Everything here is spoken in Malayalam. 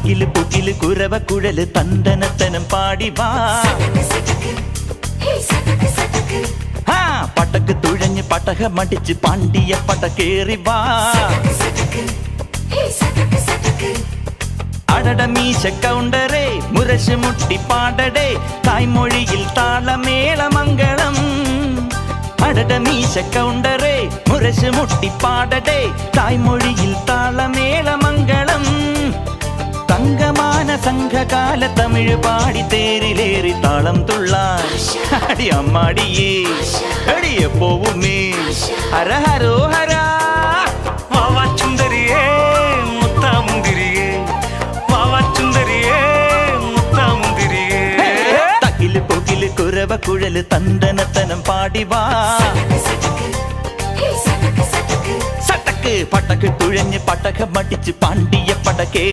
തകില് പുകില് കുരവ കുഴല് തന്തനത്തനം പാടി വാ. പടക്ക് തുഴഞ്ഞ് പടകമടിച്ച് പാണ്ടിയ പടകേറി വാ. അടട മീശ കൗണ്ടറേ മുരശ് മുട്ടി പാടടേ തായ്മൊഴിയിൽ താളമേളമംഗളം. അടട മീശ കൗണ്ടറേ മുരശ് മുട്ടി പാടടേ തായ്മൊഴിയിൽ താളമേളമംഗളം. തങ്കമാന സംഘകാല തമിഴ് പാടി തേരിലേറി താളം തുള്ളാൻ അടി അമ്മാടിയേ അടിയെ പോവുമേ ഹര ഹരോ ഹരാ. വാവാച്ചുന്തരിയേ മുത്താമുന്തിരിയേ വാവാച്ചുന്തരിയേ മുത്താമുന്തിരിയേ. തകില് പുകില് കുരവ കുഴല് തന്തനത്തനം പാടി വാ. സട്ടക്ക് പടക്ക് തുഴഞ്ഞ് പടകമടിച്ച് പാണ്ടിയ പടകേ